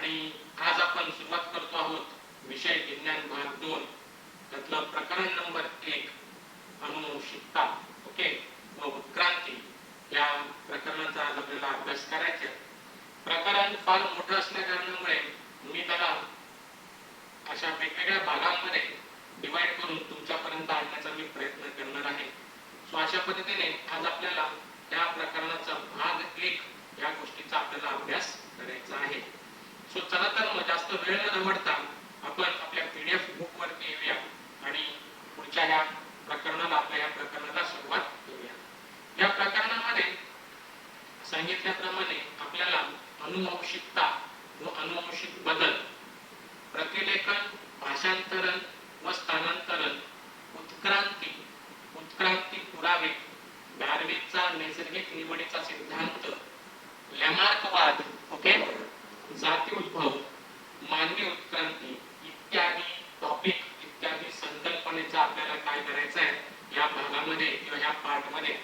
आणि आज आपण सुरुवात करतो आहोत विषय विज्ञान भाग 2 त्यातलं प्रकरण नंबर 1 अनुवंशिकता. ओके व उत्क्रांती या प्रकरणाचा आज आपल्याला अभ्यास करायचा आहे. प्रकरण फार मोठं असल्या कारणामुळे मी त्याला अशा वेगवेगळ्या भागांमध्ये डिवाइड करून तुमच्यापर्यंत आणण्याचा मी प्रयत्न करणार आहे. सो अशा पद्धतीने आज आपल्याला त्या प्रकरणाचा भाग 1 या गोष्टीचा आपल्याला अभ्यास करायचा आहे. सो चला तर मग जास्त वेळ न घालवता आपण आपल्या पीडीएफ बुक वरती येऊया आणि पुढच्या ह्या प्रकरणाला आपल्या ह्या प्रकरणाला सुरुवात करूया. या प्रकरणामध्ये सांगितल्याप्रमाणे आपल्याला अनुवंशिकता व अनुवंशिक बदल, प्रतिलेखन, भाषांतरण व स्थानांतरण, उत्क्रांती, उत्क्रांती पुरावे, डार्विनचा नैसर्गिक निवडीचा सिद्धांत, लॅमार्कवाद, ओके, जाती उद्भव, मानवी उत्क्रांती इत्यादी टॉपिक इत्यादी संकल्पनेचा आपल्याला काय करायचं आहे या भागामध्ये किंवा या पार्टमध्ये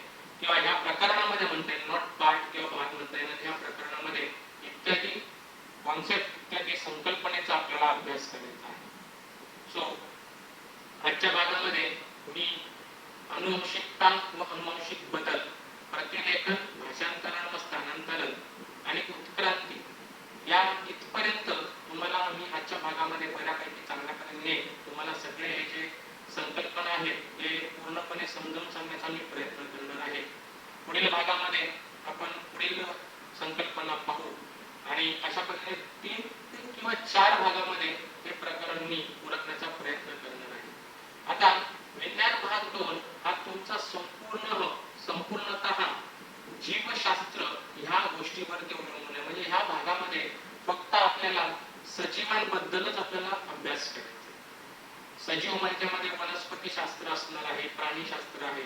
किंवा या प्रकरणामध्ये म्हणता येईल, नॉट पार्ट किंवा भाग म्हणता येईल, या प्रकरणामध्ये इत्यादी कॉन्सेप्ट इत्यादी संकल्पनेचा आपल्याला अभ्यास करायचा आहे. सो आजच्या भागामध्ये मी अनुवंशिकता व अनुवंशिक बदल, प्रतिलेखन, भाषांतरण व स्थानांतरण आणि उत्क्रांती या इथपर्यंत तुम्हाला मी आजच्या भागामध्ये बऱ्यापैकी चांगल्या पद्धतीने तुम्हाला सगळे हे जे संकल्पना आहेत ते पूर्णपणे समजावून सांगण्याचा मी प्रयत्न करणार आहे. पुढील भागामध्ये आपण पुढील संकल्पना पाहू आणि अशा पद्धतीने 3 किंवा 4 भागामध्ये हे प्रकरण मी उरकण्याचा प्रयत्न करणार आहे. आता विज्ञान भाग 2 हा तुमचा संपूर्णतः जीवशास्त्र ह्या गोष्टीवरती अवलंबून आहे. म्हणजे ह्या भागामध्ये फक्त आपल्याला सजीवांबद्दलच आपल्याला अभ्यास करायचा. सजीव म्हणजे वनस्पती शास्त्र असणार आहे, प्राणीशास्त्र आहे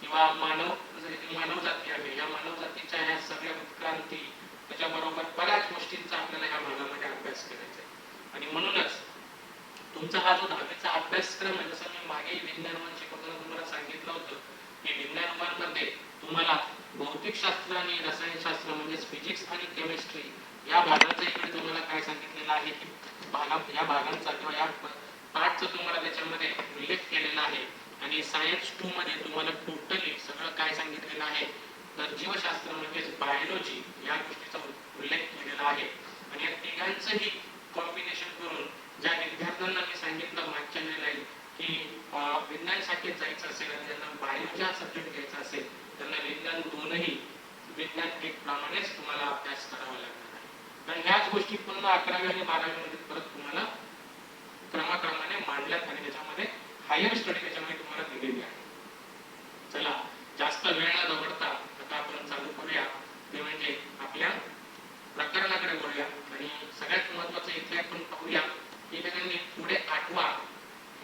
किंवा मानवजाती आहे. या मानवजातीच्या ह्या सगळ्या उत्क्रांती त्याच्याबरोबर बऱ्याच गोष्टींचा आपल्याला ह्या भागामध्ये अभ्यास करायचा आहे. आणि म्हणूनच तुमचा हा जो 10वीचा अभ्यासक्रम आहे, जसं मी मागे विज्ञान वन शिकवताना तुम्हाला सांगितलं होतं की विज्ञान वन मध्ये तुम्हाला भौतिकशास्त्र आणि रसायनशास्त्र म्हणजे फिजिक्स आणि केमिस्ट्री या भागाचा इकडे तुम्हाला काय सांगितलेलं आहे की या भागांचा किंवा या पार्टचा तुम्हाला त्याच्यामध्ये उल्लेख केलेला आहे. आणि सायन्स 2 मध्ये तुम्हाला टोटली सगळं काय सांगितलेलं आहे तर जीवशास्त्र म्हणजे बायोलॉजी या गोष्टीचा उल्लेख केलेला आहे. आणि या तिघांचंही कॉम्बिनेशन करून ज्या विद्यार्थ्यांना मी सांगितलं मागच्या वेळेला की विज्ञान शाखेत जायचं असेल आणि त्यांना बायोलॉजी हा सब्जेक्ट घ्यायचा असेल त्यांना विज्ञान 2ही विज्ञान 1 प्रमाणेच तुम्हाला अभ्यास करावा लागणार आहे. कारण ह्याच गोष्टी पुन्हा 11वी आणि 12वी मध्ये परत तुम्हाला क्रमाक्रमाने मांडल्यात आणि त्याच्यामध्ये हायर स्टडी त्याच्यामध्ये तुम्हाला दिलेली आहे. चला जास्त वेळ न दवडता आता आपण चालू करूया ते म्हणजे आपल्या प्रकरणाकडे वळूया. आणि सगळ्यात महत्वाचं इथे आपण पाहूया की त्यांनी पुढे आठवा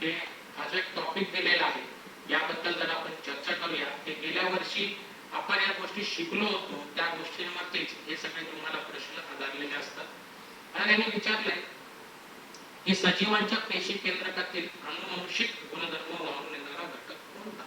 हे हा जो एक टॉपिक दिलेला आहे याबद्दल जर आपण चर्चा करूया. ते गेल्या वर्षी आपण या गोष्टी शिकलो होतो त्या गोष्टींवरतीच हे सगळे तुम्हाला प्रश्न आधारलेले असतात. आणि त्यांनी विचारले की सजीवांच्या पेशी केंद्रकातील अनुवंशिक गुणधर्म वाहून नेणारा घटक कोणता.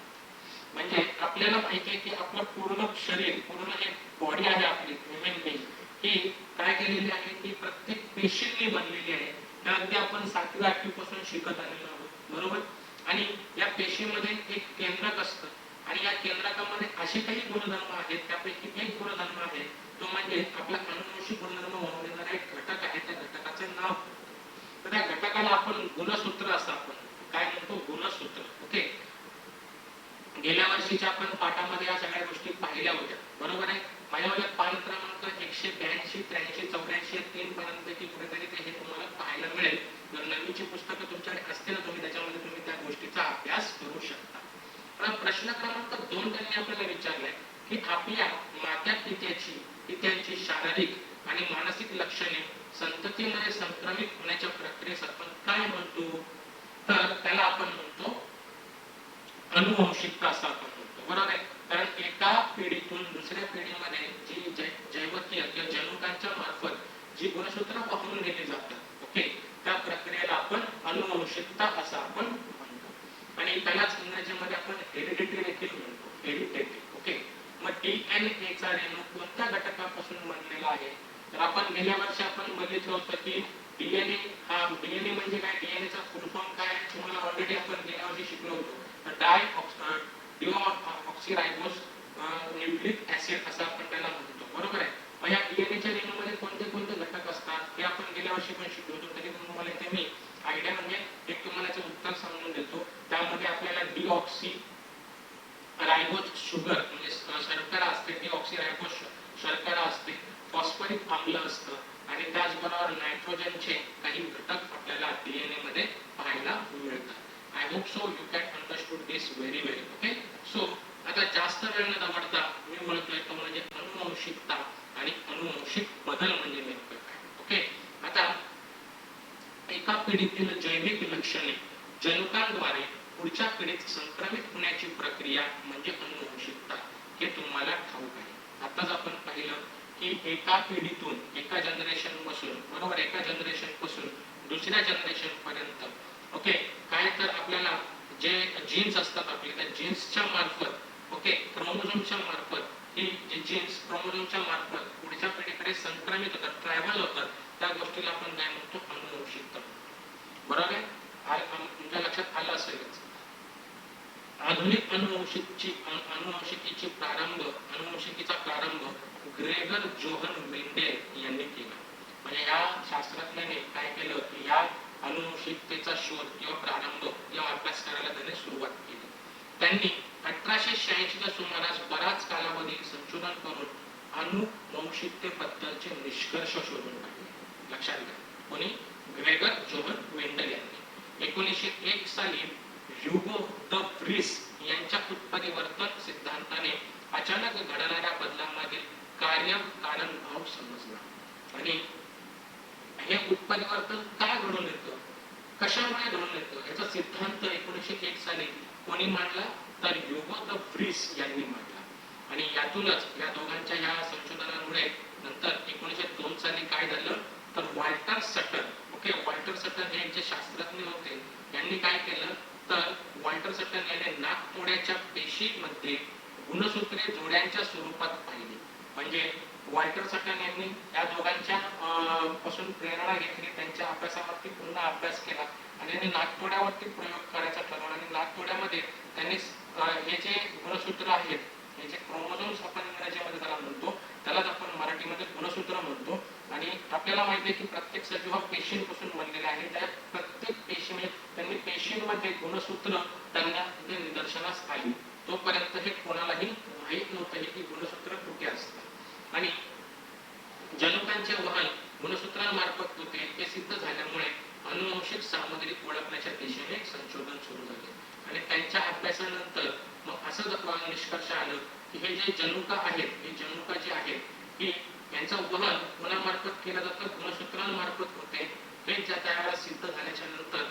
म्हणजे आपल्याला माहिती आहे की आपलं पूर्ण शरीर, पूर्ण जे बॉडी आहे आपली ह्युमन बीइंग ही काय केलेली आहे की प्रत्येक पेशींनी बनलेली आहे. त्या अगदी आपण 7वी 8वी पासून शिकत आलेलो आहोत, बरोबर. आणि या पेशीमध्ये एक केंद्रक असतं आणि या केंद्रकामध्ये असे काही गुणधर्म आहेत त्यापैकी एक गुणधर्म आहे तो म्हणजे आपला अनुवंशिक गुणधर्म वाहून नेणारा एक घटक आहे. त्या घटकाचं नाव, तर त्या घटकाला आपण गुणसूत्र असं आपण काय म्हणतो, गुणसूत्र. ओके, गेल्या वर्षीच्या आपण पाठामध्ये या सगळ्या गोष्टी पाहिल्या होत्या, बरोबर आहे. माझ्यामध्ये पान क्रमांक 182, 83, 84 3 पर्यंत की कुठेतरी ते हे तुम्हाला पाहायला मिळेल. जर नवीनची पुस्तकं तुमच्याकडे असतील ना तुम्ही त्याच्यामध्ये तुम्ही त्या गोष्टीचा अभ्यास करू शकता. पण प्रश्न क्रमांक 2 त्यांनी आपल्याला विचारलाय की आपल्या मात्या पित्यांची शारीरिक आणि मानसिक लक्षणे संततीमध्ये संक्रमित होण्याच्या प्रक्रियेस आपण काय म्हणतो, तर त्याला आपण म्हणतो अनुवंशिकता असं आपण म्हणतो, बरोबर आहे. कारण एका पिढीतून दुसऱ्या पिढीमध्ये जी जैवकीय किंवा जनुकांच्या मार्फत जी गुणसूत्र वाहून नेली जातात, ओके, त्या प्रक्रियेला आपण अनुवंशिकता असं आपण म्हणतो. आणि त्यालाच इंग्रजीमध्ये आपण हेरिडिटी देखील म्हणतो, हेरिडिटी. ओके, मग DNA चा रेणू कोणत्या घटकापासून बनलेला आहे. तर आपण गेल्या वर्षी आपण बघितलं होतं की डीएनए म्हणजे काय, डीएनएचा फुल फॉर्म काय तुम्हाला ऑलरेडी आपण गेल्या वर्षी शिकलो होतो. डिऑक्सिरायबोज न्यूक्लिक ऍसिड असं आपण त्याला म्हणतो, बरोबर आहे. मग या डीएनएच्या रेणूमध्ये कोणते कोणते घटक असतात हे आपण गेल्या वर्षी पण शिकलो होतो. तरी तुम्हाला इथे मी आयडिया म्हणजे एक तुम्हाला याचं उत्तर समजून देतो. त्यामध्ये आपल्याला डिऑक्सी रायबोज शुगर म्हणजे शर्करा असते, डिऑक्सिरायबोज शर्करा असते, फॉस्फरिक आम्ल असतं आणि त्याचबरोबर नायट्रोजनचे काही घटक आपल्याला डीएनए मध्ये पाहायला मिळतात. I hope so you can understood this very well. Okay, so आता जास्त वेळ न दवडता मी म्हणतोय तो म्हणजे अनुवांशिकता आणि अनुवांशिक बदल म्हणजे नेमकं काय. ओके, आता एका पिढीतील जैविक लक्षणे जनुकांद्वारे पुढच्या पिढीत संक्रमित होण्याची प्रक्रिया म्हणजे अनुवांशिकता, हे तुम्हाला ठाऊक आहे. आताच आपण पाहिलं की एका पिढीतून एका जनरेशन पासून, बरोबर, एका जनरेशन पासून दुसऱ्या जनरेशन पर्यंत, ओके, काय तर आपल्याला जे जीन्स असतात आपले त्या जीन्सच्या मार्फत, ओके, क्रोमोझोमच्या मार्फत ही जे जीन्स क्रोमोझोमच्या मार्फत पुढच्या पिढीकडे संक्रमित होतात, ट्रॅव्हल होतात, त्या गोष्टीला आपण काय म्हणतो, अनुवांशिकता. बरोबर आहे, तुमच्या लक्षात आलं असेलच. आधुनिक अनुवांशिकीचा प्रारंभ ग्रेगर जोहन मेंडेल यांनी केला. म्हणजे या शास्त्रज्ञाने काय केलं की या अनुवांशिकतेचा शोध किंवा प्रारंभ या अभ्यास करायला त्याने सुरुवात केली. त्यांनी 1886 च्या सुमारास बराच कालावधी संशोधन करून अनुवांशिकतेबद्दलचे निष्कर्ष शोधून काढले. लक्षात घ्या, कोणी, ग्रेगर जोहन मेंडेल यांनी. 1901 साली ह्युगो द व्रीस यांच्या उत्परिवर्तन सिद्धांताने अचानक घडणाऱ्या बदलांमागील कार्य कारण भाव समजला. आणि हे उत्परिवर्तन का घडून येतं, कशामुळे घडून येतं, याचा सिद्धांत 1901 साली कोणी मांडला, तर ह्युगो द व्रीस यांनी मांडला. आणि यातूनच या दोघांच्या या संशोधनामुळे नंतर 1902 साली काय झालं, तर वॉल्टर सटन, ओके, वॉल्टर सटन हे जे शास्त्रज्ञ होते, यांनी काय केलं, तर वॉल्टर सटन याने नाकतोड्याच्या पेशीमध्ये गुणसूत्रे जोड्यांच्या स्वरूपात पाहिली. म्हणजे वॉल्टर सटन यांनी या दोघांच्या पासून प्रेरणा घेतली, त्यांच्या अभ्यासावरती पुन्हा अभ्यास केला आणि त्यांनी नाकतोड्यावरती प्रयोग करायचा ठरवला. आणि नाकतोड्यामध्ये त्यांनी हे जे गुणसूत्र आहेत, हे जे क्रोमोझोम्स आपण इंग्रजीमध्ये त्याला म्हणतो, त्यालाच आपण मराठीमध्ये गुणसूत्र म्हणतो. आणि आपल्याला माहिती आहे की प्रत्येक सजीव हा पेशींपासून बनलेला आहे. त्या प्रत्येक पेशीमध्ये त्यांनी पेशींमध्ये गुणसूत्र त्यांना निदर्शनास आली. तोपर्यंत हे कोणालाही माहीत नव्हतं की गुणसूत्र कुठे असतात. आणि जनुकांचे वहन गुणसूत्रांमार्फत होते हे सिद्ध झाल्यामुळे अनुवांशिक सामग्री ओळखण्याच्या दिशेने संशोधन सुरू झाले. आणि त्यांच्या अभ्यासानंतर मग असं निष्कर्ष आलं की हे जे जनुका आहेत, हे जनुका जे आहेत, ही यांचं वहन कोणामार्फत केलं जातं, गुणसूत्रांमार्फत होते. हे ज्या त्यावेळेला सिद्ध झाल्याच्या नंतर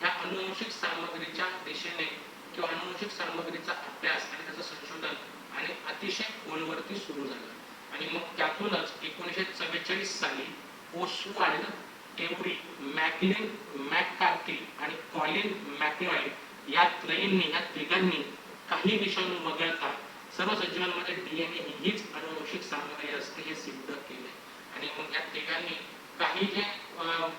या अनुवांशिक सामग्रीच्या दिशेने किंवा अनुवांशिक सामग्रीचा अभ्यास आणि त्याचं संशोधन आणि अतिशय खोलवरती सुरू झालं. आणि मग त्यातूनच 1944 साली ओसवाल्ड एव्हरी, मॅकलिन मॅककार्थी आणि कॉलिन मॅकलॉइड या त्रयींनी, या तिघांनी काही विषाणू वगळता सर्व सजीवांमध्ये डीएनए हीच अनुवांशिक सामग्री असते हे सिद्ध केले. आणि मग या तिघांनी काही जे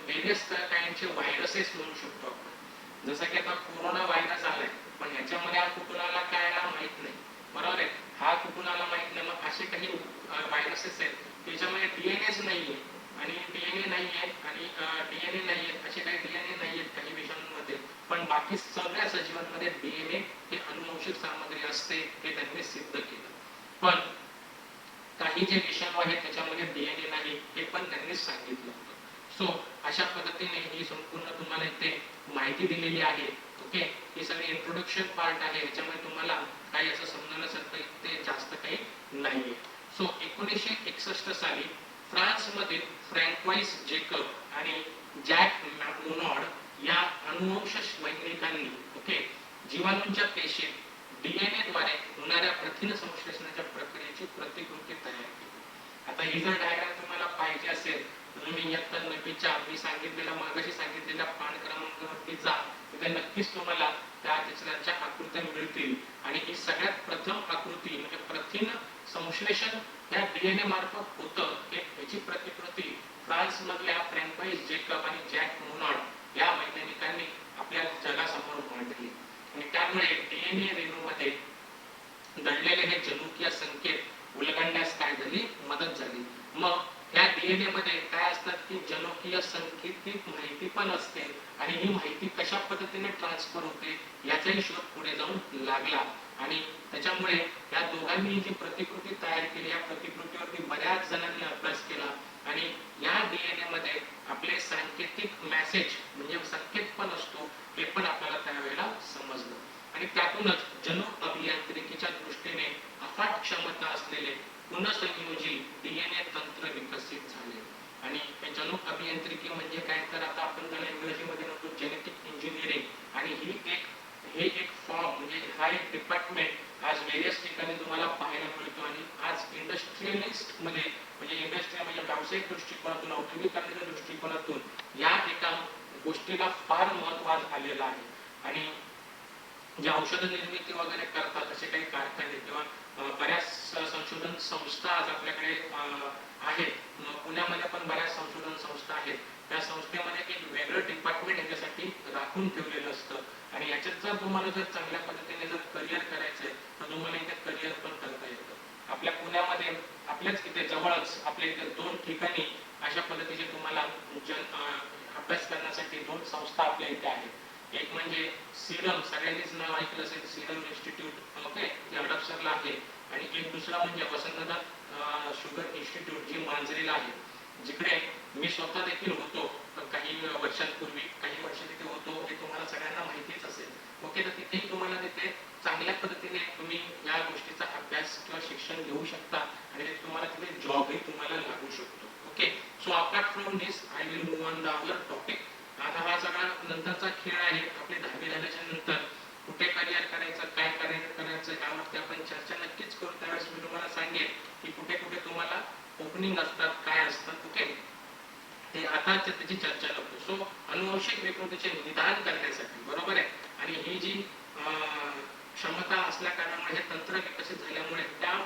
वेगळेच प्रकारचे व्हायरसेस म्हणू शकतो आपण, जसं की आता कोरोना व्हायरस आलाय, पण ह्याच्यामध्ये हा कुठून काय माहित नाही, बरोबर आहे, हा कुठून माहित नाही. मग असे काही व्हायरसेस आहेत त्याच्यामध्ये डीएनएच नाहीये आणि डीएनए नाहीये आणि डीएनए नाहीये, असे काही डीएनए नाहीयेत काही विषाणूंमध्ये, पण बाकी सगळ्या सजीवांमध्ये डीएनए हे अनुवांशिक सामग्री असते हे त्यांनी सिद्ध केलं. पण काही जे विषाणू आहेत त्याच्यामध्ये डीएनए नाही हे पण त्यांनी सांगितलं होतं. सो अशा पद्धतीने ही संपूर्ण तुम्हाला इथे माहिती दिलेली आहे. ओके, ही सगळी इंट्रोडक्शन पार्ट आहे, याच्यामध्ये तुम्हाला काही असं समजण्यासारखं इथे जास्त काही नाहीये. सो 1961 साली फ्रान्समधील फ्रँकवाईस जेकब आणि जॅक मोनॉड या अनुवंश वैज्ञानिकांनी, ओके, जीवाणूंच्या पेशीत डीएनए द्वारे होणाऱ्या प्रथिन संश्लेषणाच्या प्रक्रियेची प्रतिकृती तयार केली. आता ही जर डायग्राम तुम्हाला पाहिजे असेल तर तुम्ही इयत्ता 9वीच्या मी सांगितलेल्या मागाशी सांगितलेल्या पान क्रमांकावरती जा, तिथे नक्कीच तुम्हाला त्या चित्रांच्या आकृत्या मिळतील. आणि ही सगळ्यात प्रथम आकृती म्हणजे प्रथिन संश्लेषण या डीएनए मार्फत होतं. याची प्रतिकृती फ्रान्स मधल्या फ्रँकोइस जेकब आणि जॅक मोनॉड या वैज्ञानिकांनी आपल्या जगासमोर मांडली. आणि त्यामुळे डीएनए रेणूमध्ये दडलेले हे जनुकीय संकेत उलगडण्यास काय झाली, मदत झाली. मग या डीएनए मध्ये काय असतात की जनुकीय संकेतित माहिती पण असते आणि ही माहिती कशा पद्धतीने ट्रान्सफर होते याचाही शोध पुढे जाऊन लागला. आणि त्याच्यामुळे या दोघांनी जी प्रतिकृती तयार केली, या प्रतिकृतीवरती बऱ्याच जणांनी अभ्यास केला आणि या डीएनए मध्ये आपले सांकेतिक मेसेज म्हणजे संकेत पण असतो हे पण आपल्याला त्यावेळेला समजलं. आणि त्यातूनच जनु अभियांत्रिकीच्या दृष्टीने अफाट क्षमता असलेले पुनःसंयोजी डीएनए तंत्र विकसित झाले. आणि जनु अभियांत्रिकी म्हणजे काय, तर आता आपण त्याला इंग्रजीमध्ये म्हणतो जेनेटिक इंजिनिअरिंग. आणि हे एक फॉर्म म्हणजे हा एक डिपार्टमेंट आज वेरियस ठिकाणी तुम्हाला पाहायला मिळतो. आणि आज इंडस्ट्रियलिस्ट मध्ये म्हणजे इंडस्ट्री म्हणजे व्यावसायिक दृष्टिकोनातून, औद्योगिकरणाच्या दृष्टिकोनातून या एका गोष्टीला फार महत्त्व आलेलं आहे. आणि जे औषध निर्मिती वगैरे करतात असे काही कारखाने किंवा बऱ्याच संशोधन संस्था आज आपल्याकडे आहेत. पुण्यामध्ये पण बऱ्याच संशोधन संस्था आहेत. त्या संस्थेमध्ये एक वेगळं डिपार्टमेंट याच्यासाठी राखून ठेवलेलं असतं. आणि याच्यात जर तुम्हाला जर चांगल्या पद्धतीने जर करिअर करायचंय तर तुम्हाला इथे करिअर पण करता येतं. आपल्या पुण्यामध्ये आपल्याच इथे जवळच आपल्या इथे 2 ठिकाणी अशा पद्धतीचे तुम्हाला अभ्यास करण्यासाठी 2 संस्था आपल्या इथे आहेत. एक म्हणजे सिरम, सगळ्यांनीच नाव ऐकलं असेल, सिरम इन्स्टिट्यूट, ओके, जे हडपसरला आहे. आणि एक दुसरा म्हणजे वसंतदास शुगर इन्स्टिट्यूट जी मांजरीला आहे, जिकडे मी स्वतः देखील होतो काही वर्षांपूर्वी, काही वर्ष तिथे होतो, हे तुम्हाला सगळ्यांना माहितीच असेल. ओके, तर तिथेही तुम्हाला तिथे चांगल्या पद्धतीने तुम्ही या गोष्टीचा अभ्यास किंवा शिक्षण घेऊ शकता आणि तुम्हाला तिथे जॉबही तुम्हाला लागू शकतो. Okay, so apart from this I will move on the our topic. आता हा सगळा नंतरचा खेळ आहे. आपली 10वी झाल्याच्या नंतर कुठे करिअर करायचं, काय करायचं यावरती आपण चर्चा नक्कीच करू. त्यावेळेस मी तुम्हाला सांगेन की कुठे कुठे तुम्हाला ओपनिंग असतात, काय असतात. ओके, ते आता त्याची चर्चा नको. सो अनुवंशिक विकृतीचे निदान करण्यासाठी, बरोबर आहे, आणि ही जी क्षमता असल्या कारणामुळे हे तंत्र विकसित झाल्यामुळे त्या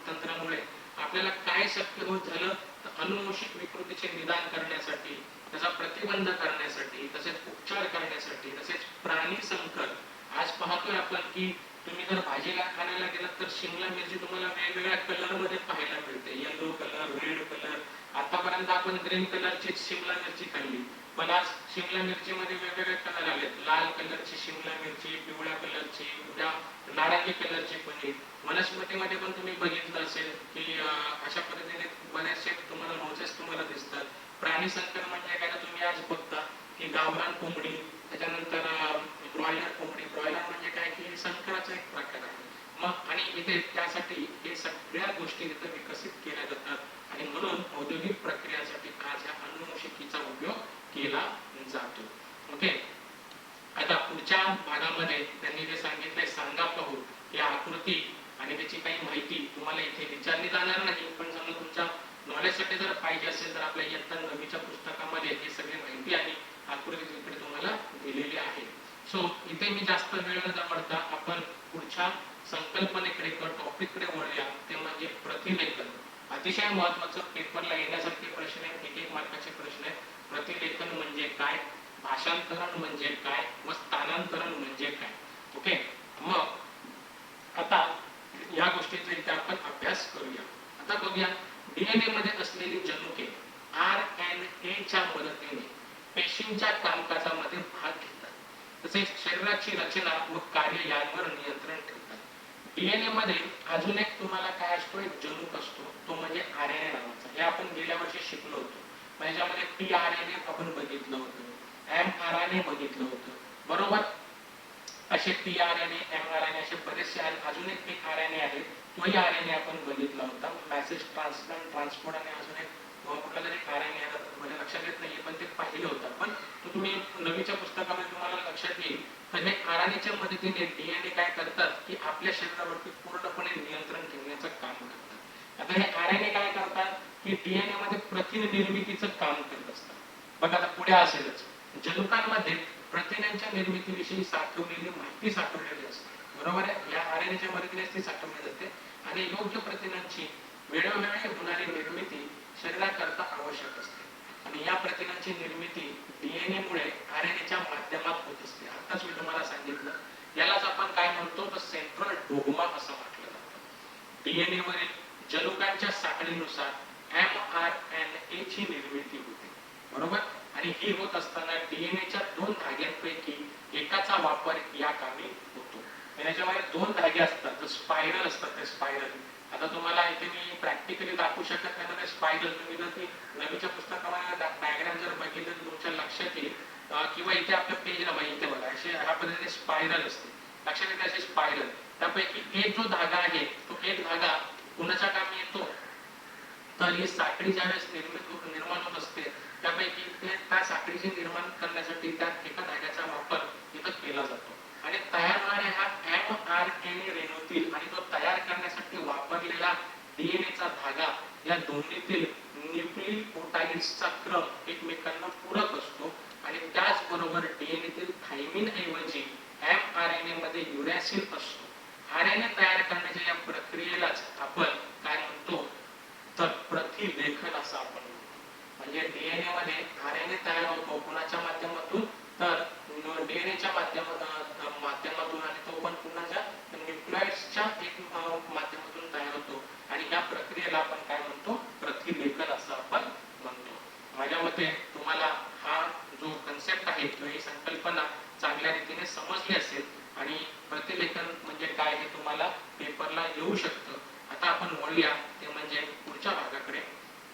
तंत्रामुळे आपल्याला काय शक्य होत झालं, तर अनुवंशिक विकृतीचे निदान करण्यासाठी, त्याचा प्रतिबंध करण्यासाठी, तसेच उपचार करण्यासाठी, तसेच प्राणी संकट. आज पाहतोय आपण की तुम्ही जर भाजीला खाण्याला गेलात तर शिमला मिरची तुम्हाला वेगवेगळ्या कलर मध्ये पाहायला मिळते, येलो कलर, रेड कलर. आतापर्यंत आपण ग्रीन कलरची शिमला मिरची खाल्ली, पण आज शिमला मिरची मध्ये वेगवेगळे कलर आलेत. लाल कलरची शिमला मिरची, पिवळ्या कलरची, नारंगी कलरची पनीर. वनस्पतीमध्ये पण तुम्ही बघितलं असेल की अशा पद्धतीने बरेचसे तुम्हाला रोजेस तुम्हाला दिसतात. प्राणी संकट म्हणजे काय, तुम्ही आज बघता की गावरान कोंबडी, त्याच्यानंतर ब्रॉयलर कोंबडी. ब्रॉयलर म्हणजे काय की संकराचा एक प्रकार आहे. मग आणि इथे त्यासाठी हे सगळ्या गोष्टी इथे विकसित केल्या जातात आणि म्हणून औद्योगिक प्रक्रियांसाठी आज ह्या अनुवंशिकीचा उपयोग केला जातो. ओके, आता पुढच्या भागामध्ये त्यांनी जे सांगितलंय सांगा पाहू, या आकृती आणि त्याची काही माहिती तुम्हाला इथे विचारली जाणार नाही, पण समजा तुमच्या नॉलेजसाठी जर पाहिजे असेल तर आपल्या इयत्ता 9वीच्या पुस्तकामध्ये ही सगळी माहिती आणि आकृती तिकडे तुम्हाला दिलेली आहे. सो इथे मी जास्त वेळ न घालवता आपण पुढच्या संकल्पनेकडे किंवा टॉपिककडे वळूया, ते म्हणजे प्रतिलेखन. अतिशय महत्वाचं, पेपरला येण्यासारखे प्रश्न आहेत, 1-1 मार्काचे प्रश्न आहेत. प्रतिलेखन म्हणजे काय, भाषांतरण म्हणजे काय व स्थानांतरण म्हणजे काय. ओके, मग आता या गोष्टीचा इथे आपण अभ्यास करूया. आता बघूया, डीएनए मध्ये असलेली जनुके आरएनएच्या मदतीने पेशींच्या कामकाजामध्ये भाग घेतात, तसेच शरीराची रचना व कार्य यावर नियंत्रण ठेवतात. डीएनए मध्ये अजून एक तुम्हाला काय असतो, एक जनुक असतो, तो म्हणजे आरएनए नावाचा. हे आपण गेल्या वर्षी शिकलो होतो. त्याच्यामध्ये टीआरएनए आपण बघितलं होतं, एमआरएनए बघितलं होतं, बरोबर. असे टीआरएनए, एमआरएनए असे बरेचसे अजून एक आरएनए आहे, तोही आरएनए आपण बघितला होता. मेसेज ट्रान्सपोर्ट आणि अजून एक कुठला तरी आरएनए आहे, म्हणजे लक्षात येत नाहीये, पण ते पाहिलं होतं. पण तो तुम्ही 9वीच्या पुस्तकामध्ये तुम्हाला लक्षात येईल. तर हे आरएनएच्या मदतीने डीएनए काय करतात की आपल्या शरीरावरती पूर्णपणे नियंत्रण ठेवण्याचं काम करतात. आता हे आरएनए काय करतात की डीएनए मध्ये प्रथिन निर्मितीचं काम करत असतात. बघा आता पुढे असेलच, जनुकांमध्ये प्रथिनांच्या निर्मितीविषयी साठवलेली माहिती साठवलेली असते, बरोबर आहे. या आरएनएच्या मदतीने ती साठवली जाते आणि योग्य प्रथिनांची वेळोवेळी होणारी निर्मिती शरीराकरता आवश्यक असते आणि या प्रथिनांची निर्मिती डीएनए मुळे आरएनएच्या माध्यमात होत असते. आताच मी तुम्हाला सांगितलं, यालाच आपण काय म्हणतो तर सेंट्रल डोग्मा असं म्हटलं जातं. डीएनए वरील जनुकांच्या साखळीनुसार एमआरएनए ची निर्मिती होते, बरोबर. आणि ही होत असताना डीएनएच्या दोन धाग्यांपैकी एकाचा वापर या कामी होतो. याच्यामध्ये दोन धागे असतात, स्पायरल असतात. ते स्पायरल आता तुम्हाला इथे मी प्रॅक्टिकली दाखवू शकत नाही, म्हणजे स्पायरल तुम्ही जर ती नवीच्या पुस्तकामध्ये डायग्राम जर बघितलं तर तुमच्या लक्षात येईल, किंवा इथे आपल्या पेजला बघा, इथे बघा असे ह्या पद्धतीने स्पायरल असते. लक्षात येते असे स्पायरल. त्यापैकी एक जो धागा आहे तो एक धागा कुणाच्या कामी येतो तर ही साखळी ज्यावेळेस निर्माण होत असते त्यापैकी त्या साखळीचे निर्माण करण्यासाठी त्या एका धाग्याचा वापर इथं केला जातो आणि तयार होणाऱ्या हा एमआरएनए रेणूतील आणि तो तयार करण्यासाठी वापरलेला डीएनएचा धागा या दोन्हीतील न्यूक्लिओटाइड्सचा क्रम एकमेकांना पूरक असतो आणि त्याचबरोबर डीएनएतील थायमिन ऐवजी एमआरएनए मध्ये युरॅसिल असतो. आरएनए तयार करण्याच्या या प्रक्रियेलाच आपण काय म्हणतो तर प्रतिलेखन असं आपण म्हणतो. म्हणजे डीएनए मध्ये आरएनए तयार होतो कोणाच्या माध्यमातून तर डीएनएच्या माध्यमातून आणि तो पण पुन्हा न्यूक्लिओटाइड्सच्या एक माध्यमातून तयार होतो आणि या प्रक्रियेला आपण काय म्हणतो प्रतिलेखन असं आपण म्हणतो. माझ्या मते तुम्हाला हा जो कन्सेप्ट आहे किंवा ही संकल्पना चांगल्या रीतीने समजली असेल आणि प्रतिलेखन म्हणजे काय हे तुम्हाला पेपरला येऊ शकतं. आता आपण वळूया ते म्हणजे पुढच्या भागाकडे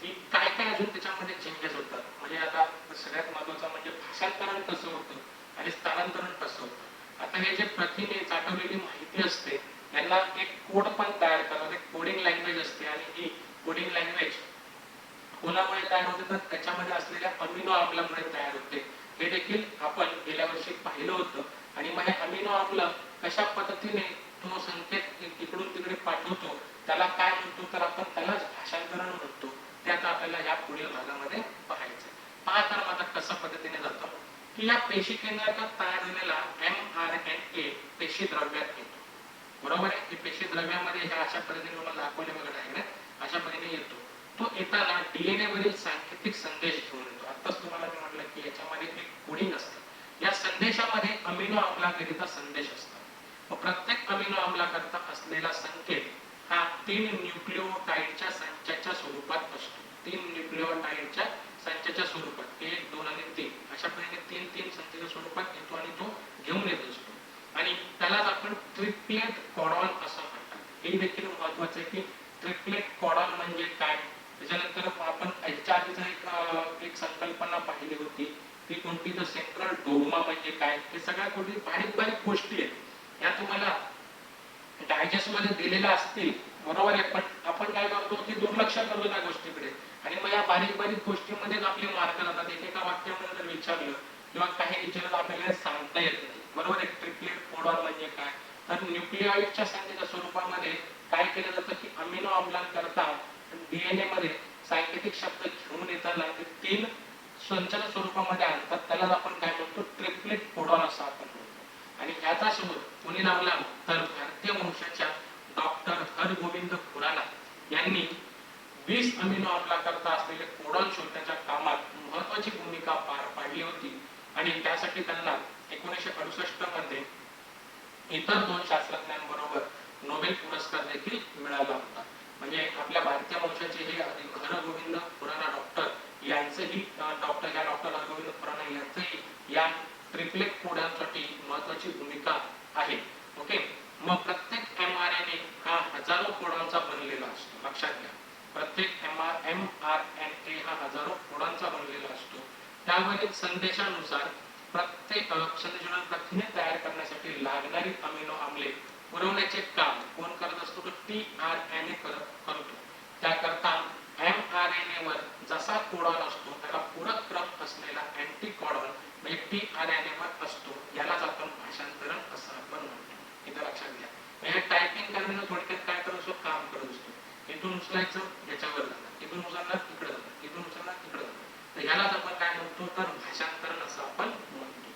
की काय काय अजून त्याच्यामध्ये चेंजेस होतात. म्हणजे आता सगळ्यात महत्त्वाचं म्हणजे भाषांतरण कसं होतं आणि स्थानांतरण कसं होतं. आता हे जे प्रथिने साठवलेली माहिती असते यांना एक कोड पण तयार करावं, एक कोडिंग लँग्वेज असते आणि ही कोडिंग लँग्वेज कोणामुळे तयार होते तर त्याच्यामध्ये असलेल्या अमिनो आम्लामुळे तयार होते. हे देखील आपण गेल्या वर्षी पाहिलं होतं. आणि मग हे अमिनो आम्ल कशा पद्धतीने तो संकेत इकडून तिकडे पाठवतो त्याला काय म्हणतो तर आपण त्यालाच भाषांतरण म्हणतो. ते आता आपल्याला या पुढील भागामध्ये पाहायचं. पहा तर आता कशा पद्धतीने जातो की या पेशी केंद्रात तयार झालेला एमआरएनए पेशी द्रव्यात येतो, बरोबर आहे. की पेशी द्रव्यामध्ये हे अशा पद्धतीने मला दाखवले बघा डायग्राम अशा पद्धतीने येतो. तो येताना डीएनए वरील सांकेतिक संदेश घेऊन येतो. आताच तुम्हाला मी म्हटलं की याच्यामध्ये एक कोडिंग असतं. या संदेशामध्ये अमिनो आम्लाकरिता संदेश असतात. प्रत्येक अमिनो आम्लाकरिता असलेला संकेत हा 3 न्यूक्लिओटाइडच्या संचाच्या स्वरूपात असतो. 3 न्यूक्लिओटाइडच्या संचाच्या स्वरूपात 1, 2 आणि 3 अशा पद्धतीने 3 संचाच्या स्वरूपात येतो आणि तो घेऊन येत असतो. आणि त्यालाच आपण ट्रिपलेट कोडॉन असं म्हणतात. हे देखील महत्त्वाचं आहे की ट्रिपलेट कोडॉन म्हणजे काय. त्याच्यानंतर आपण याच्या आधीच एक संकल्पना पाहिली होती ती कोणती तर सेंट्रल डोग्मा म्हणजे काय. हे सगळ्या गोष्टी बारीक बारीक गोष्टी आहेत या तुम्हाला डायजेस्ट मध्ये दिलेल्या असतील, बरोबर आहे. पण आपण काय करतो की दुर्लक्ष करतो त्या गोष्टीकडे आणि मग या बारीक बारीक गोष्टीमध्येच आपले मार्क जातात. एकेका वाक्यामध्ये जर विचारलं किंवा काही विचारलं आपल्याला सांगता येत नाही, बरोबर आहे. ट्रिपलेट कोडॉन म्हणजे काय तर न्यूक्लिओटाइडच्या संख्येच्या स्वरूपामध्ये काय केलं जातं की अमिनो आम्लांकरता डीएनए मध्ये सांकेतिक शब्द घेऊन येताना ते 3 संचाच्या स्वरूपामध्ये आणतात. त्याला आपण काय म्हणतो ट्रिपलेट कोडॉन असं आपण म्हणतो. आणि ह्याचा शोध कोणी लावला तर भारतीय वंशाच्या डॉक्टर हरगोविंद खुराना यांनी 20 अमिनो आम्लाकरता असलेले कोडॉन शोधण्याच्या कामात महत्वाची भूमिका पार पाडली होती आणि त्यासाठी त्यांना 1968 मध्ये इतर 2 शास्त्रज्ञांबरोबर नोबेल पुरस्कार देखील मिळाला होता. म्हणजे आपल्या भारतीय वंशाचे हे हरगोविंद खुराना डॉक्टर यांचंही डॉक्टर हरगोविंद खुराना यांचंही या ट्रिपलेट कोडॉनसाठी महत्वाची भूमिका आहे. ओके. मग प्रत्येक एमआरएनए हा हजारो कोडॉनचा बनलेला असतो. लक्षात घ्या, प्रत्येक एमआरएनए हा हजारो कोडॉनचा बनलेला असतो. त्यावरील संदेशानुसार प्रत्येक संदेशानुसार प्रथिने तयार करण्यासाठी लागणारी अमिनो आम्ले पुरवण्याचे काम कोण करत असतो तर टीआरएनए करतो. त्याकरता एमआरएनए वर जसा कोडॉन असतो त्याला पूरक क्रम असलेला अँटी कोडॉन म्हणजे टीआरएनए वर असतो. यालाच आपण भाषांतरण असं आपण म्हणतो. इथं लक्षात घ्या. हे टायपिंग करण्याचं थोडक्यात काय करत असतो काम करत असतो. इथून उचलायचं याच्यावर जाणार, इथून उचलणार तिकडे जाणार, इथून उचलणार तिकडे जाणार. तर यालाच आपण काय म्हणतो तर भाषांतरण असं आपण म्हणतो.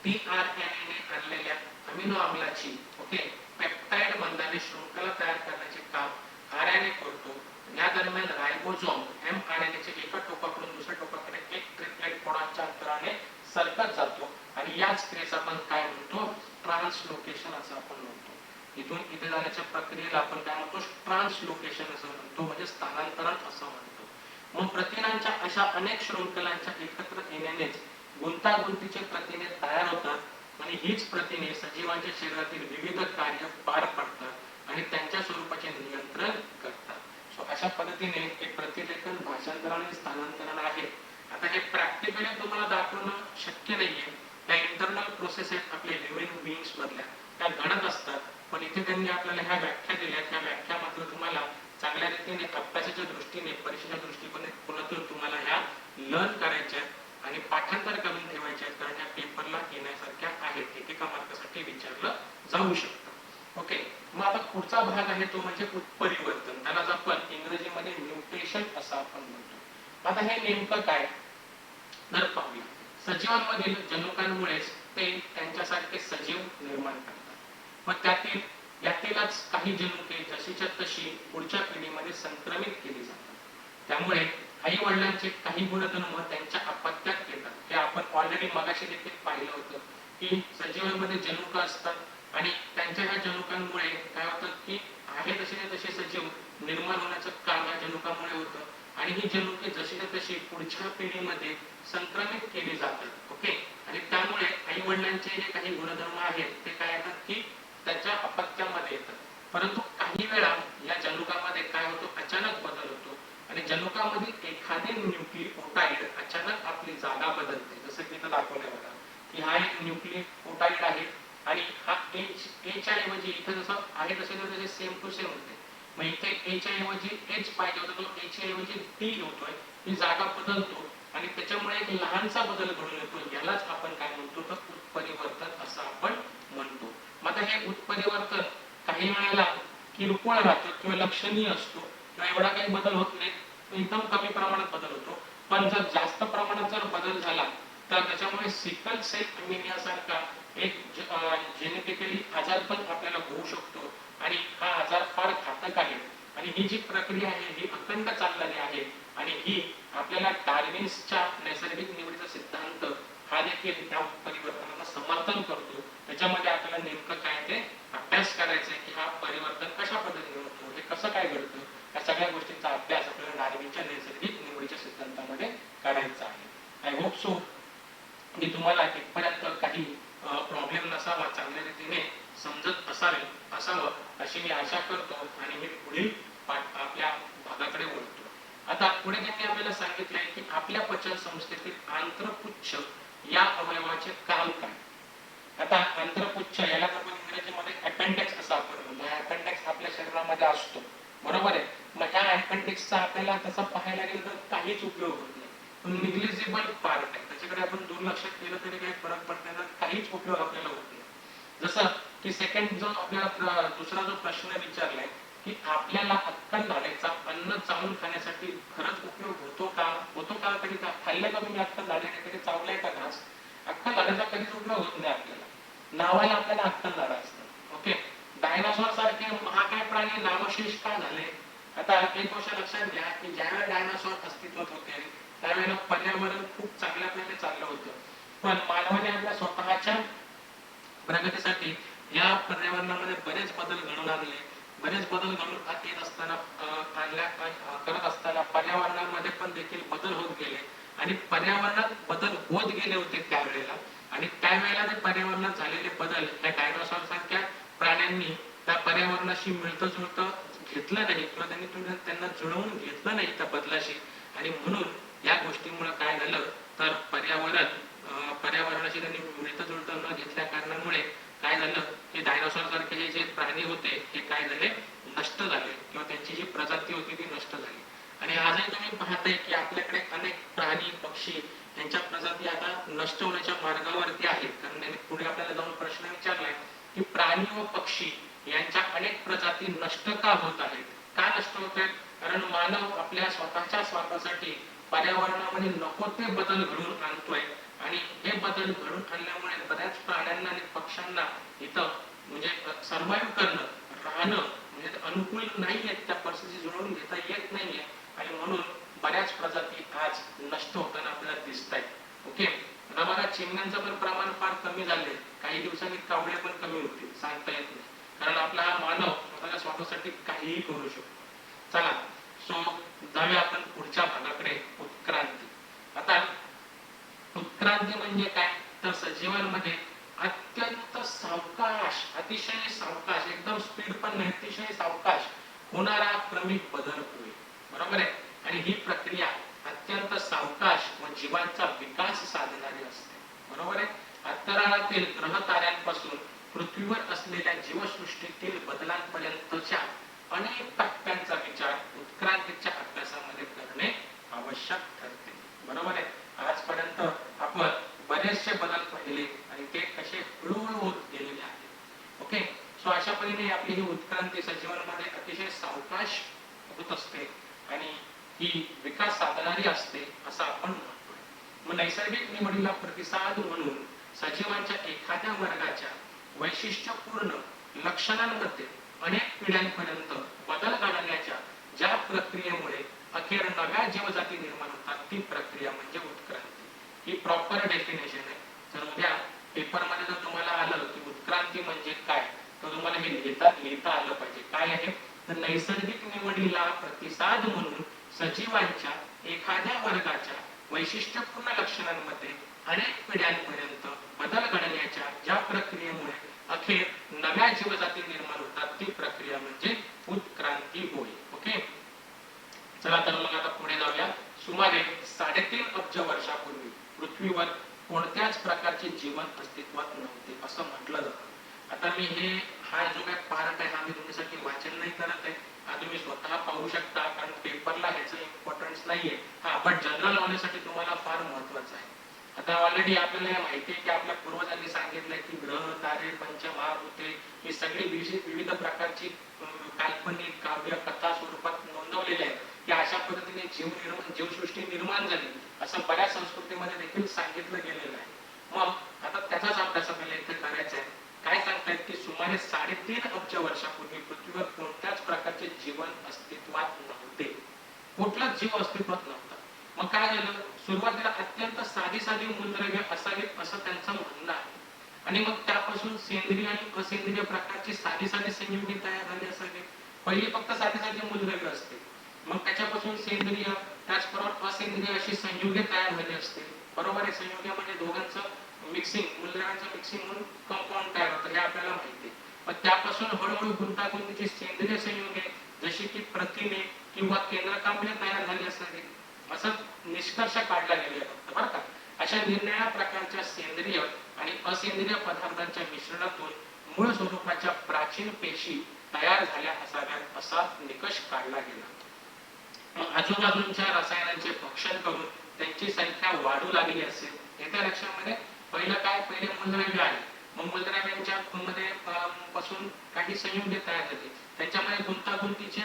टीआरएनए आणलेल्या अमिनो आम्लाची ओके पेप्टाइड बंधाने शृंखला तयार दरम्यान रायबोझोम mRNAचे एका टोकाकडून दुसऱ्या टोकाकडे एक ट्रिपलेट कोडांच्या अंतराने सरकत जातो आणि याच क्रियेस आपण काय म्हणतो, ट्रान्सलोकेशन असं आपण म्हणतो. इथून इथे जाण्याच्या प्रक्रियेला आपण काय म्हणतो, ट्रान्सलोकेशन असं म्हणतो, म्हणजे स्थानांतरण असं म्हणतो. मग प्रथिनांच्या अशा अनेक शृंखलांच्या एकत्र येण्यानेच गुंतागुंतीचे प्रथिने तयार होतात आणि हीच प्रथिने सजीवांच्या शरीरातील विविध कार्य पार पडतात आणि त्यांच्या स्वरूपाचे नियंत्रण करतात. सो अशा पद्धतीने एक प्रतिलेखन, भाषांतरण आणि स्थानांतरण आहे. आता हे प्रॅक्टिकली तुम्हाला दाखवणं शक्य नाहीये. त्या इंटरनल प्रोसेस आहेत आपल्या लिव्हिंग बीइंग्स मधल्या, त्या घडत असतात. पण इथे त्यांनी आपल्याला ह्या व्याख्या दिल्या, त्या व्याख्यामध्ये तुम्हाला चांगल्या रीतीने अभ्यासाच्या दृष्टीने, परीक्षेच्या दृष्टिकोनातून तुम्हाला ह्या लर्न करायच्या आणि पाठांतर करून ठेवायचे आहेत, कारण या पेपरला येण्यासारख्या आहेत, एकेका मार्कासाठी विचारलं जाऊ शकतं. ओके, मग आता पुढचा भाग आहे तो म्हणजे उत्परिवर्तन. त्याला आपण इंग्रजीमध्ये म्युटेशन असं आपण म्हणतो. आता हे नेमकं काय तर पाहूया. सजीवांमधील जनुकांमुळेच ते त्यांच्यासारखे सजीव निर्माण करतात. मग यातीलच काही जनुके जशीच्या तशी पुढच्या पिढीमध्ये संक्रमित केली जातात. त्यामुळे आई वडिलांचे काही गुणधर्म त्यांच्या अपत्यात येतात. हे आपण ऑलरेडी मगाशी देखील पाहिलं होतं की सजीवांमध्ये जनुक असतात आणि त्यांच्या ह्या जनुकांमुळे काय होतं की आहे तसे सजीव निर्माण होण्याचं काम या जनुकामुळे होतं आणि ही जनुके जशीच्या तशी पुढच्या पिढीमध्ये संक्रमित केली जातात. ओके, आणि त्यामुळे आई वडिलांचे जे काही गुणधर्म आहेत ते काय येतात की त्याच्या अपत्यामध्ये येतात. परंतु काही वेळा या जनुकामध्ये काय होतो, अचानक बदल होतो आणि जनुकामधील एखादे न्यूक्लिओटाइड अचानक आपली जागा बदलते. जसं की इथं दाखवलं बघा की हा एक न्यूक्लिओटाइड आहे आणि हा एच्या ऐवजी इथं जसं आहे तसे सेम टू सेम होते. मग इथे एच्या ऐवजी एच पाहिजे होता, तो एच्या ऐवजी टी होतोय, ही जागा बदलतो आणि त्याच्यामुळे एक लहानसा बदल घडून येतो. यालाच आपण काय म्हणतो तर उत्परिवर्तन असं आपण म्हणतो. मग आता हे उत्परिवर्तन काही वेळेला किरकोळ राहतं किंवा लक्षणीय असतो किंवा एवढा काही बदल होत नाही, एकदम कमी प्रमाणात बदल होतो. पण जर जास्त प्रमाणात जर बदल झाला तर त्याच्यामुळे सिकल सेल अनिमिया सारखा एक जेनेटिकली आजार पण आपल्याला होऊ शकतो आणि हा आजार फार घातक आहे. आणि ही जी प्रक्रिया आहे ही अखंड चाललेली आहे आणि ही आपल्याला डार्विन्सच्या नैसर्गिक निवडीचा सिद्धांत हा देखील त्या परिवर्तनाला समर्थन करतो. त्याच्यामध्ये आपल्याला नेमकं काय ते अभ्यास करायचा आहे की हा परिवर्तन कशा पद्धतीने होतो, हे कसं काय घडतं, या सगळ्या गोष्टींचा अभ्यास आपल्याला डार्विनच्या नैसर्गिक निवडीच्या सिद्धांतामध्ये करायचा आहे. आय होप सो की तुम्हाला इथपर्यंत काही प्रॉब्लेम नसावा, चांगल्या रीतीने समजत असावं अशी मी आशा करतो आणि मी पुढील आपल्या भागाकडे वळतो. आता पुढे त्यांनी आपल्याला सांगितलंय की आपल्या पचन संस्थेतील आंत्रपुच्छ या अवयवाचे काम काय. आता आंत्रपुच्छ याला आपण इंग्रजीमध्ये अपेंडिक्स असं आपण म्हणतो. अपेंडिक्स आपल्या शरीरामध्ये असतो, बरोबर आहे. मग ह्या अपेंडिक्सचा आपल्याला तसं पाहायला गेलं तर काहीच उपयोग होत नाही, पण निग्लिजिबल पार्ट आहे, त्याच्याकडे आपण दुर्लक्ष केलं तरी काही फरक पडण्याचा काहीच उपयोग आपल्याला होत नाही. जसं की सेकंड जो आपल्याला दुसरा जो प्रश्न विचारलाय की आपल्याला अक्कल लाडेचा अन्न चावून खाण्यासाठी खरंच उपयोग होतो का कधी खाल्लं का तुम्ही अक्कल लाड्याने, कधी चावलंय का घास. अक्कल लाड्याचा कधीच उपयोग होत नाही आपल्याला, नावाला आपल्याला अक्कल लाडा असतं. ओके, डायनासॉर सारखे महाकाय प्राणी नामशेष का झाले. आता एक गोष्ट लक्षात घ्या की ज्यावेळेला डायनासॉर अस्तित्वात होते त्यावेळेला पर्यावरण खूप चांगल्यापणे चाललं होतं, पण मानवाने आपल्या स्वतःच्या प्रगतीसाठी या पर्यावरणामध्ये बरेच बदल घडवून आणले. बरेच बदल घडून येत असताना करत असताना पर्यावरणामध्ये पण देखील बदल होत गेले आणि पर्यावरणात बदल होत गेले होते त्यावेळेला. आणि त्यावेळेला ते पर्यावरणात झालेले बदल त्या डायनासॉर सारख्या प्राण्यांनी त्या पर्यावरणाशी मिळतं जुळतं घेतलं नाही किंवा त्यांना जुळवून घेतलं नाही त्या बदलाशी. आणि म्हणून या गोष्टीमुळे काय झालं तर पर्यावरणाशी त्यांनी मिळतं जुळतं न घेतल्या कारणामुळे काय झालं की डायनासॉर सारखे हे जे प्राणी होते ते काय झाले, नष्ट झाले किंवा त्यांची जी प्रजाती होती ती नष्ट झाली. आणि आजही तुम्ही पाहताय की आपल्याकडे अनेक प्राणी पक्षी यांच्या प्रजाती आता नष्ट होण्याच्या मार्गावरती आहेत. कारण त्यांनी पुढे आपल्याला जाऊन प्रश्न विचारलाय की प्राणी व पक्षी यांच्या अनेक प्रजाती नष्ट का होत आहेत. का नष्ट होत आहेत, कारण मानव आपल्या स्वतःच्या स्वार्थासाठी पर्यावरणामध्ये नको ते बदल घडून आणतोय आणि हे बदल घडून आणल्यामुळे बऱ्याच प्राण्यांना आणि पक्ष्यांना इथं म्हणजे सर्वाइव्ह करणं, राहणं म्हणजे अनुकूल नाहीये, त्या परिस्थिती जुळवून घेता येत नाहीये. बऱ्याच प्रजाती आज नष्ट होताना आपल्याला दिसत आहेत. ओके, आता बघा चिमण्यांचं पण प्रमाण फार कमी झाले, काही दिवसांनी कावळे पण कमी होतील, सांगता येत नाही, कारण आपला हा मानव स्वतःच्या स्वार्थासाठी काहीही करू शकतो. चला, सो जाऊया आपण पुढच्या भागाकडे, उत्क्रांती. आता उत्क्रांती म्हणजे काय, तर सजीवांमध्ये अत्यंत सावकाश, अतिशय सावकाश, एकदम स्पीड पण नाही, अतिशय सावकाश होणारा क्रमिक बदल होईल. बरोबर आहे, आणि ही प्रक्रिया अत्यंत सावकाश व जीवांचा विकास साधणारी असते. बरोबर आहे, अंतराळातील ग्रह ताऱ्यांपासून पृथ्वीवर असलेल्या जीवसृष्टीतील बदलांपर्यंतच्या अनेक टप्प्यांचा विचार उत्क्रांतीच्या अभ्यासामध्ये करणे आवश्यक ठरते. बरोबर आहे, आजपर्यंत आपण बरेचसे बदल पाहिले आणि ते कसे हळूहळू होत गेलेले आहेत. ओके, सो अशा पद्धतीने आपली ही उत्क्रांती सजीवांमध्ये अतिशय सावकाश होत असते आणि ही विकास साधणारी असते असं आपण म्हणतोय. मग नैसर्गिक निवडीला प्रतिसाद म्हणून सजीवांच्या एखाद्या वर्गाच्या वैशिष्ट्यपूर्ण लक्षणांमध्ये अनेक पिढ्यांपर्यंत बदल घडण्याच्या ज्या प्रक्रियेमुळे अखेर नव्या जीवजाती निर्माण होतात, ती प्रक्रिया म्हणजे उत्क्रांती. ही प्रॉपर डेफिनेशन आहे. तर उद्या पेपरमध्ये जर तुम्हाला आलं की उत्क्रांती म्हणजे काय, तर तुम्हाला हे लिहिता आलं पाहिजे. काय आहे, तर नैसर्गिक निवडीला प्रतिसाद म्हणून सजीवांच्या एखाद्या वर्गाच्या वैशिष्ट्यपूर्ण लक्षणांमध्ये अनेक पिढ्यांपर्यंत बदल घडण्याच्या ज्या प्रक्रियेमुळे अखेर नव्या जीवजाती निर्माण होतात, ती प्रक्रिया म्हणजे उत्क्रांती होय. ओके, चला तर मग आता पुढे जाऊया. सुमारे 3.5 अब्ज वर्षापूर्वी पृथ्वीवर कोणत्याच प्रकारचे जीवन अस्तित्वात नव्हते असं म्हटलं जातं. आता मी हा जो काही पार्ट आहे हा मी तुमच्यासाठी वाचन नाही करत आहे, हा तुम्ही स्वतः पाहू शकता, कारण पेपरला ह्याचं इम्पॉर्टन्स नाहीये. हा पण जनरल नॉलेजसाठी तुम्हाला फार महत्वाचं आहे. आता ऑलरेडी आपल्याला माहिती आहे की आपल्या पूर्वजांनी सांगितलंय की ग्रह, तारे, पंचमहाभूते ही सगळी विविध प्रकारची काल्पनिक काव्य कथा स्वरूपात नोंदवलेली आहे की अशा पद्धतीने जीवसृष्टी निर्माण झाली असं बऱ्याच संस्कृतीमध्ये देखील सांगितलं गेलेलं आहे. मग आता त्याचाच अभ्यास आपल्याला इथे करायचा आहे. काय सांगतायत की सुमारे 3.5 अब्ज वर्षापूर्वी पृथ्वीवर कोणत्याच प्रकारचे जीवन अस्तित्वात नव्हते, कुठलाच जीव अस्तित्वात नव्हता. मग काय झालं, सुरुवातीला अत्यंत साधी मूलद्रव्य असावीत असं त्यांचं म्हणणं आहे, आणि मग त्यापासून सेंद्रिय आणि असेंद्रिय प्रकारची साधी संयुगे तयार झाली असावी. पहिली फक्त साधी मूलद्रव्य असते, मग त्याच्यापासून सेंद्रिय, त्याचबरोबर असेंद्रिय अशी संयुगे तयार झाली असते. बरोबर आहे, संयुगे म्हणजे दोघांचं मिक्सिंग, मूलद्रव्यांचं मिक्सिंग म्हणून कंपाऊंड तयार होतं, हे आपल्याला माहिती आहे. पण त्यापासून हळूहळू गुंतागुंतीची सेंद्रिय संयुगे जशी की प्रथिने किंवा केंद्रकांबळे तयार झाली असावी असं निष्कर्ष काढला गेलेला होता. बरं का, अशा निरनिराळ्या प्रकारच्या सेंद्रिय आणि असेंद्रिय पदार्थांच्या मिश्रणातून मूळ स्वरूपाच्या प्राचीन पेशी तयार झाल्या असाव्यात असा निकष काढला गेला. आजूबाजूच्या रसायनांचे भक्षण करून त्यांची संख्या वाढू लागली असेल. येत्या लक्षामध्ये पहिले मूलद्रव्य आहे, मग मूलद्रव्यांच्या मध्ये पासून काही संयुगे तयार झाली, त्याच्यामध्ये गुंतागुंतीचे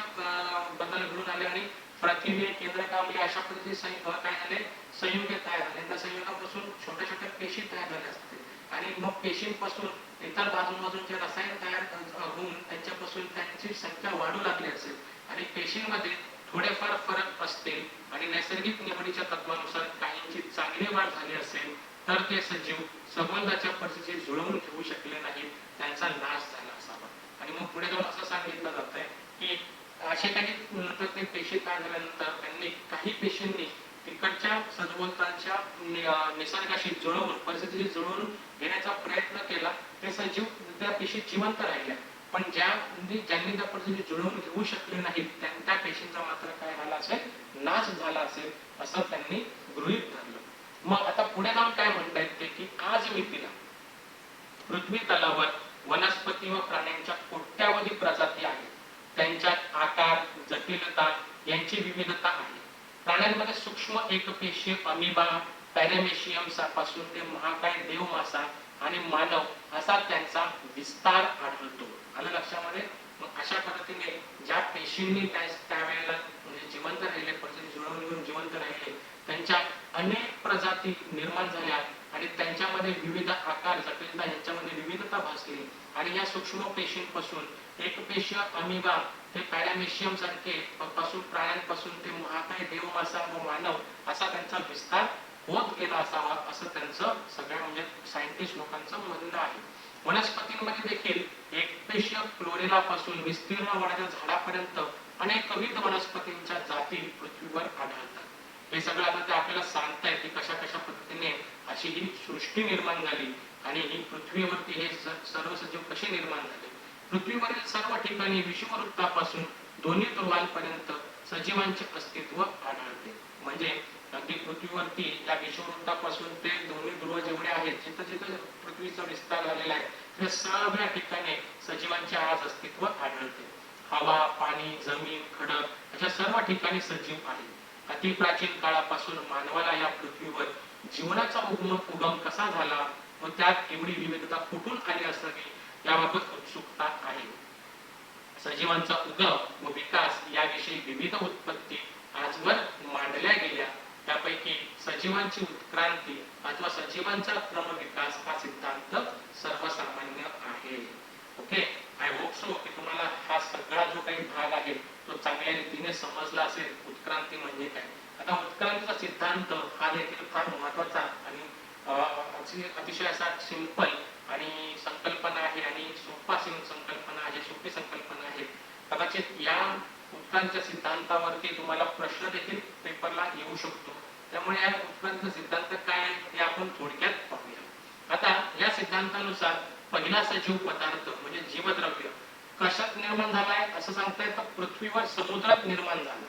बदल घडून आले आणि प्रथिने, केंद्रकांबळे अशा पद्धतीचे काय झाले, संयुगे तयार झाले. त्या संयुगापासून छोट्या पेशी तयार झाल्या असतील आणि मग पेशींपासून इतर बाजूचे रसायन तयार होऊन त्यांच्यापासून त्यांची संख्या वाढू लागली असेल आणि पेशींमध्ये थोडेफार फरक असतील आणि नैसर्गिक निवडीच्या तत्वानुसार काहींची चांगली वाढ झाली असेल, तर ते सजीव संबंधाच्या परिस्थितीत जुळवून घेऊ शकले नाहीत, त्यांचा नाश झाला असावा. आणि मग पुढे जाऊन असं सांगितलं जात आहे की असे काही पेशी तयार झाल्यानंतर त्यांनी काही पेशींनी तिकडच्या सजीवांच्या निसर्गाशी जुळवून, परिस्थितीशी जुळवून घेण्याचा प्रयत्न केला. ते सजीव त्या पेशी जिवंत राहिल्या, पण ज्यांनी त्या परिस्थिती जुळवून घेऊ शकले नाहीत त्या पेशींचा मात्र काय झाला असेल, नाश झाला असेल असं त्यांनी गृहीत धरलं. मग आता पुढे जाऊन काय म्हणतायत ते की आज मितीला पृथ्वी तलावर वनस्पती व प्राण्यांच्या कोट्यावधी प्रजाती आहेत. त्यांच्यात आकार, जटिलता यांची विविधता आहे. प्राण्यांमध्ये सूक्ष्म एकपेशीय अमिबा, पॅरेमेशियम पासून ते महाकाय देवमासा आणि मानव असा त्यांचा विस्तार आढळतो. आलं लक्षामध्ये. मग अशा पद्धतीने ज्या पेशींनी त्यावेळेला म्हणजे जिवंत राहिले, परिस्थिती जुळवून घेऊन जिवंत राहिले, त्यांच्या अनेक प्रजाती निर्माण झाल्या आणि त्यांच्यामध्ये विविध आकार, जटिलता यांच्यामध्ये विविधता भासली. आणि या सूक्ष्म पेशींपासून एकपेशीय अमिबा ते पॅरामेशियम सारखे पासून प्राण्यांपासून ते महाकाय काही देव मासा व मानव असा त्यांचा विस्तार होत गेला असावा असं त्यांचं सगळ्या म्हणजे सायंटिस्ट लोकांचं म्हणणं आहे. वनस्पतींमध्ये देखील एकपेशीय क्लोरेला पासून विस्तीर्ण वनाच्या झाडापर्यंत अनेकविध वनस्पतींच्या जाती पृथ्वीवर आढळतात. हे सगळं आता ते आपल्याला सांगतायत की कशा कशा पद्धतीने अशी ही सृष्टी निर्माण झाली आणि ही पृथ्वीवरती हे सर्व सजीव कसे निर्माण झाले. पृथ्वीवरील सर्व ठिकाणी विषुववृत्तापासून दोन्ही ध्रुवांपर्यंत सजीवांचे अस्तित्व आढळते. म्हणजे अगदी पृथ्वीवरती या विषुववृत्तापासून ते दोन्ही ध्रुव जेवढे आहेत जिथं जिथं पृथ्वीचा विस्तार झालेला आहे त्या सगळ्या ठिकाणी सजीवांचे आज अस्तित्व आढळते. हवा, पाणी, जमीन, खडक अशा सर्व ठिकाणी सजीव आहे. अति प्राचीन काळापासून मानवाला या पृथ्वीवर जीवनाचा उगम कसा झाला व त्यात एवढी विविधता कुठून आली असावी याबाबत उत्सुकता आहे. सजीवांचा उगम व विकास याविषयी विविध उत्पत्ती आजवर मांडल्या गेल्या. त्यापैकी सजीवांची उत्क्रांती अथवा सजीवांचा क्रमविकास हा सिद्धांत सर्वसामान्य आहे. ओके, आय होप सो की तुम्हाला हा सगळा जो काही भाग आहे तो चांगल्या रीतीने समजला असेल. उत्क्रांती म्हणजे काय. आता उत्क्रांतीचा सिद्धांत हा देखील फार महत्वाचा आणि अतिशय असा सिंपल आणि संकल्पना आहे आणि संकल्पना आहे, सोपी संकल्पना आहे. कदाचित या उत्क्रांतीच्या सिद्धांतावरती तुम्हाला प्रश्न देखील पेपरला येऊ शकतो. त्यामुळे या उत्क्रांतीचा सिद्धांत काय आहे हे आपण थोडक्यात पाहूया. आता या सिद्धांतानुसार पहिला सजीव पदार्थ म्हणजे जीवद्रव्य कशात निर्माण झालाय असं सांगता येतं. पृथ्वीवर समुद्रात निर्माण झालं.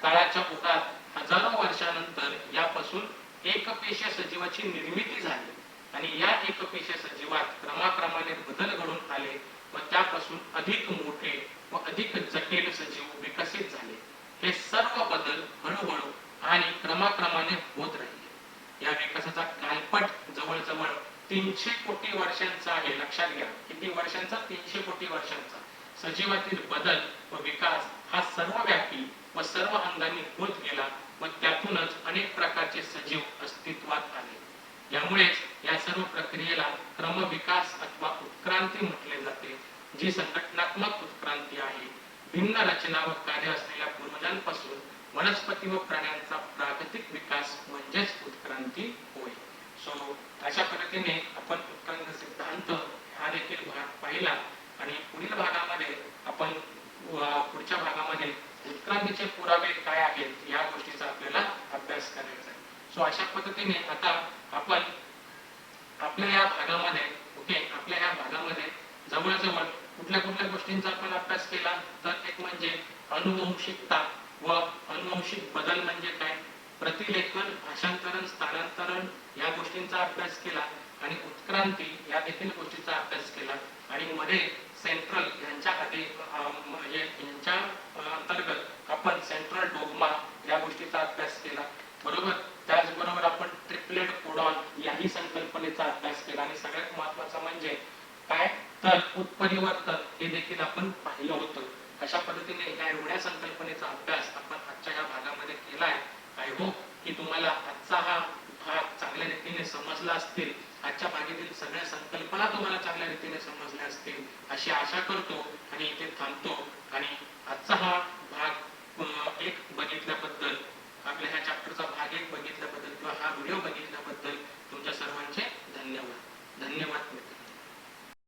काळाच्या ओघात हजारो वर्षानंतर यापासून एकपेशीय सजीवाची निर्मिती झाली आणि या एकपेशीय सजीवात क्रमाक्रमाने बदल घडून आले व त्यापासून अधिक मोठे व अधिक जटिल सजीव विकसित झाले. हे सर्व बदल हळूहळू आणि क्रमाक्रमाने होत राहिले. या विकासाचा कालपट जवळजवळ 300 कोटी वर्षांचा आहे. लक्षात घ्या, किती वर्षांचा? 300 कोटी वर्षांचा. सजीवातील बदल व विकास हा सर्वव्यापी व सर्व अंगांनी होत गेला व त्यातूनच अनेक प्रकारचे सजीव अस्तित्वात आले. यामुळेच या सर्व प्रक्रियेला क्रमविकास अथवा उत्क्रांती म्हटले जाते, जी संघटनात्मक उत्क्रांती आहे. भिन्न रचना व कार्य असलेल्या पूर्वजांपासून वनस्पती व प्राण्यांचा प्रागतिक विकास म्हणजेच उत्क्रांती होय. सो अशा पद्धतीने आपण उत्क्रांती सिद्धांत हा देखील भाग पाहिला आणि पुढील भागामध्ये आपण पुढच्या भागामध्ये उत्क्रांतीचे पुरावे काय आहेत या गोष्टीचा आपल्याला अभ्यास करायचा आहे. सो अशा पद्धतीने आता आपण आपल्या या भागामध्ये जवळजवळ कुठल्या कुठल्या गोष्टींचा आपण अभ्यास केला तर एक म्हणजे अनुवंशिकता व अनुवंशिक बदल म्हणजे काय, प्रतिलेखन, भाषांतरण, स्थानांतरण या गोष्टींचा अभ्यास केला आणि उत्क्रांती या देखील गोष्टीचा अभ्यास केला आणि मध्ये सेंट्रल म्हणजे यांच्या अंतर्गत आपण सेंट्रल डोग्मा या गोष्टीचा अभ्यास केला. बरोबर. त्याचबरोबर आपण ट्रिपलेट कोडॉन याही संकल्पनेचा अभ्यास केला आणि सगळ्यात महत्वाचं म्हणजे काय तर उत्परिवर्तन हे देखील आपण पाहिलं होतं. अशा पद्धतीने या एवढ्या संकल्पनेचा अभ्यास आपण आजच्या या भागामध्ये केला आहे. आय होप की तुम्हाला आजचा हा भाग चांगल्या रीतीने समजला असतील. आजच्या भागातील सगळ्या संकल्पना तुम्हाला चांगल्या रीतीने समजल्या असतील अशी आशा करतो.